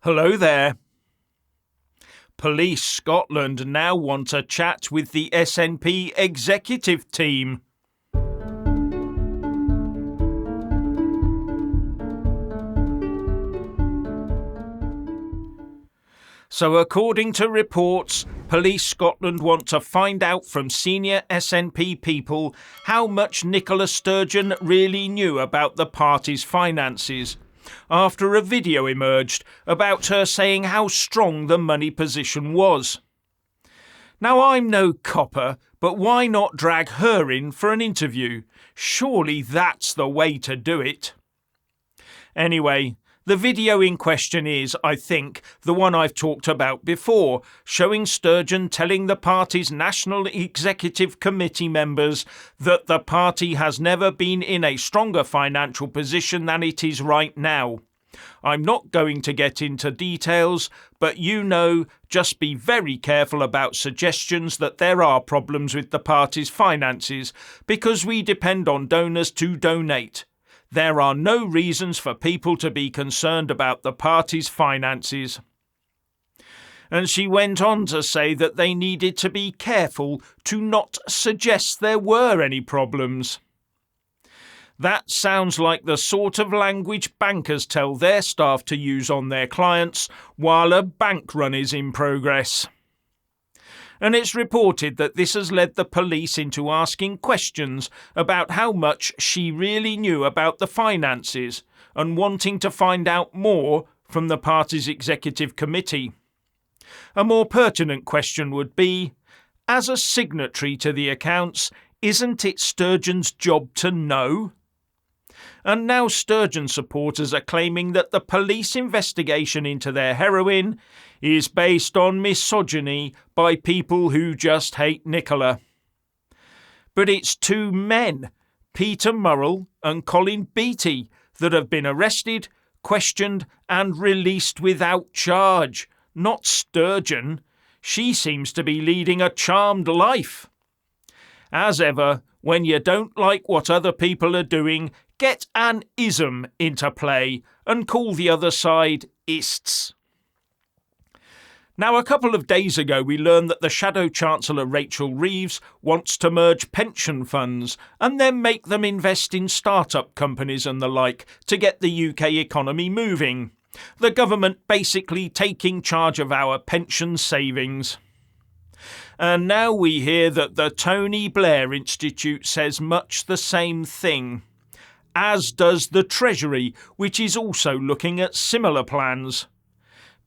Hello there. Police Scotland now want a chat with the SNP executive team. So according to reports, Police Scotland want to find out from senior SNP people how much Nicola Sturgeon really knew about the party's finances, after a video emerged about her saying how strong the money position was. Now, I'm no copper, but why not drag her in for an interview? Surely that's the way to do it. Anyway, the video in question is, I think, the one I've talked about before, showing Sturgeon telling the party's National Executive Committee members that the party has never been in a stronger financial position than it is right now. I'm not going to get into details, but just be very careful about suggestions that there are problems with the party's finances, because we depend on donors to donate. There are no reasons for people to be concerned about the party's finances. And she went on to say that they needed to be careful to not suggest there were any problems. That sounds like the sort of language bankers tell their staff to use on their clients while a bank run is in progress. And it's reported that this has led the police into asking questions about how much she really knew about the finances and wanting to find out more from the party's executive committee. A more pertinent question would be, as a signatory to the accounts, isn't it Sturgeon's job to know? And now Sturgeon supporters are claiming that the police investigation into their heroine is based on misogyny by people who just hate Nicola. But it's two men, Peter Murrell and Colin Beattie, that have been arrested, questioned and released without charge, not Sturgeon. She seems to be leading a charmed life. As ever, when you don't like what other people are doing, get an ism into play and call the other side ists. Now, a couple of days ago, we learned that the Shadow Chancellor Rachel Reeves wants to merge pension funds and then make them invest in start-up companies and the like to get the UK economy moving. The government basically taking charge of our pension savings. And now we hear that the Tony Blair Institute says much the same thing, as does the Treasury, which is also looking at similar plans.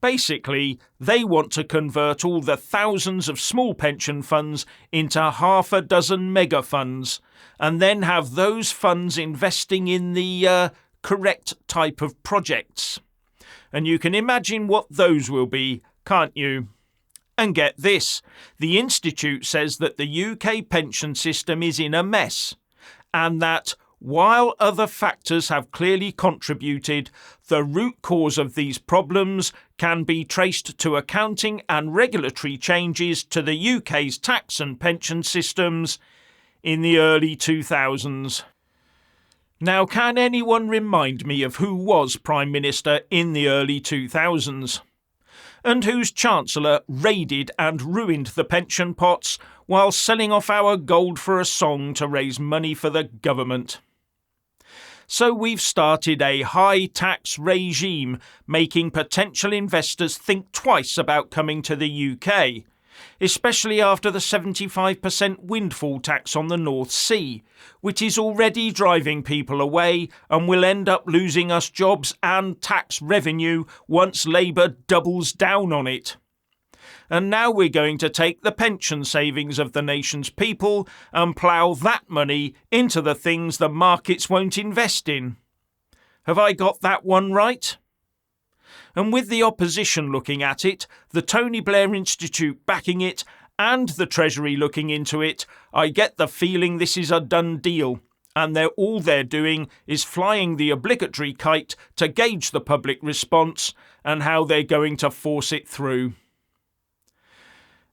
Basically, they want to convert all the thousands of small pension funds into half a dozen mega funds, and then have those funds investing in the correct type of projects. And you can imagine what those will be, can't you? And get this, the Institute says that the UK pension system is in a mess, and that while other factors have clearly contributed, the root cause of these problems can be traced to accounting and regulatory changes to the UK's tax and pension systems in the early 2000s. Now, can anyone remind me of who was Prime Minister in the early 2000s? And whose Chancellor raided and ruined the pension pots while selling off our gold for a song to raise money for the government? So we've started a high-tax regime, making potential investors think twice about coming to the UK, especially after the 75% windfall tax on the North Sea, which is already driving people away and will end up losing us jobs and tax revenue once Labour doubles down on it. And now we're going to take the pension savings of the nation's people and plough that money into the things the markets won't invest in. Have I got that one right? And with the opposition looking at it, the Tony Blair Institute backing it, and the Treasury looking into it, I get the feeling this is a done deal, and all they're doing is flying the obligatory kite to gauge the public response and how they're going to force it through.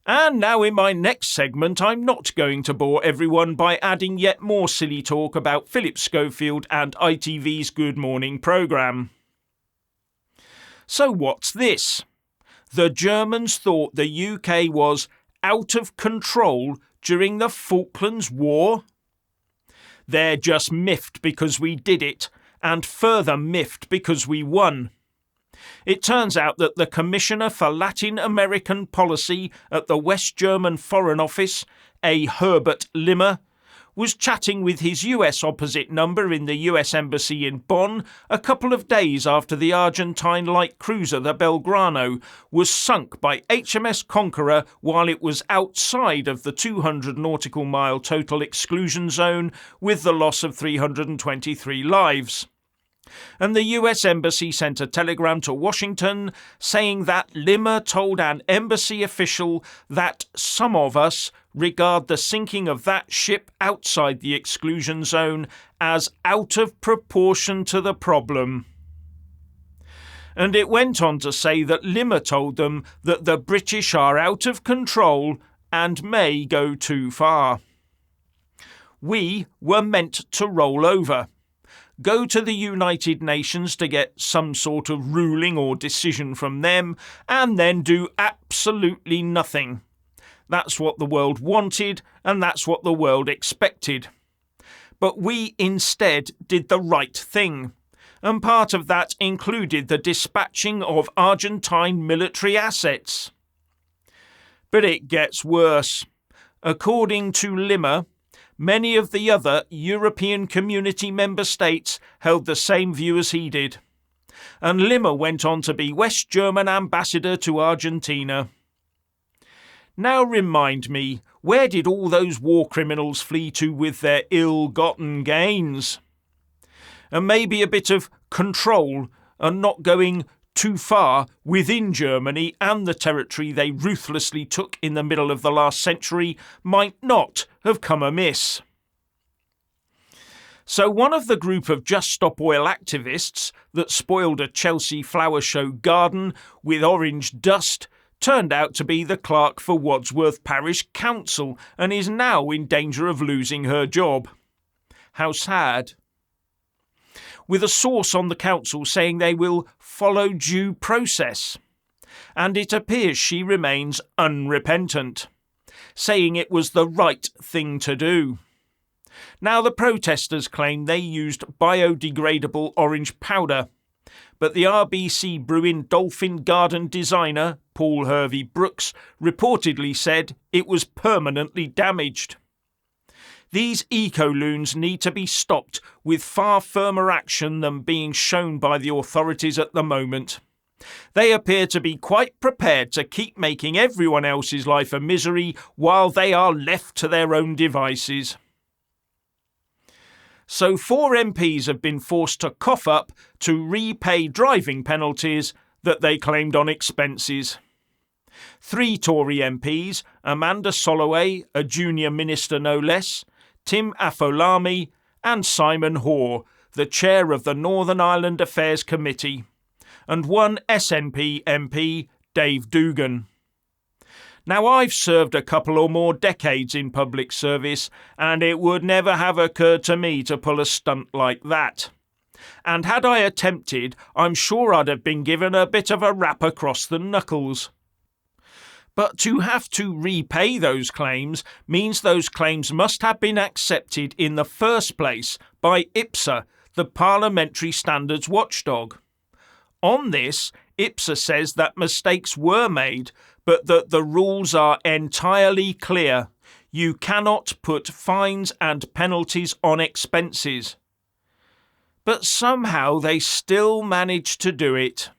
And now in my next segment, I'm not going to bore everyone by adding yet more silly talk about Philip Schofield and ITV's Good Morning programme. So what's this? The Germans thought the UK was out of control during the Falklands War? They're just miffed because we did it, and further miffed because we won. It turns out that the Commissioner for Latin American Policy at the West German Foreign Office, a Herbert Limmer, was chatting with his US opposite number in the US Embassy in Bonn a couple of days after the Argentine light cruiser the Belgrano was sunk by HMS Conqueror while it was outside of the 200 nautical mile total exclusion zone, with the loss of 323 lives. And the US Embassy sent a telegram to Washington saying that Limmer told an embassy official that some of us regard the sinking of that ship outside the exclusion zone as out of proportion to the problem. And it went on to say that Limmer told them that the British are out of control and may go too far. We were meant to roll over, go to the United Nations to get some sort of ruling or decision from them, and then do absolutely nothing. That's what the world wanted, and that's what the world expected. But we instead did the right thing, and part of that included the dispatching of Argentine military assets. But it gets worse. According to Limmer, many of the other European Community member states held the same view as he did. And Limmer went on to be West German ambassador to Argentina. Now remind me, where did all those war criminals flee to with their ill-gotten gains? And maybe a bit of control and not going too far within Germany and the territory they ruthlessly took in the middle of the last century might not have come amiss. So one of the group of Just Stop Oil activists that spoiled a Chelsea flower show garden with orange dust turned out to be the clerk for Wadsworth Parish Council and is now in danger of losing her job. How sad. With a source on the council saying they will follow due process. And it appears she remains unrepentant, saying it was the right thing to do. Now the protesters claim they used biodegradable orange powder, but the RBC Bruin Dolphin Garden designer, Paul Hervey Brooks, reportedly said it was permanently damaged. These eco-loons need to be stopped with far firmer action than being shown by the authorities at the moment. They appear to be quite prepared to keep making everyone else's life a misery while they are left to their own devices. So 4 MPs have been forced to cough up to repay driving penalties that they claimed on expenses. 3 Tory MPs, Amanda Soloway, a junior minister no less, Tim Afolami and Simon Hoare, the chair of the Northern Ireland Affairs Committee, and 1 SNP MP, Dave Dugan. Now, I've served a couple or more decades in public service, and it would never have occurred to me to pull a stunt like that. And had I attempted, I'm sure I'd have been given a bit of a rap across the knuckles. But to have to repay those claims means those claims must have been accepted in the first place by IPSA, the Parliamentary Standards Watchdog. On this, IPSA says that mistakes were made, but that the rules are entirely clear. You cannot put fines and penalties on expenses. But somehow they still manage to do it.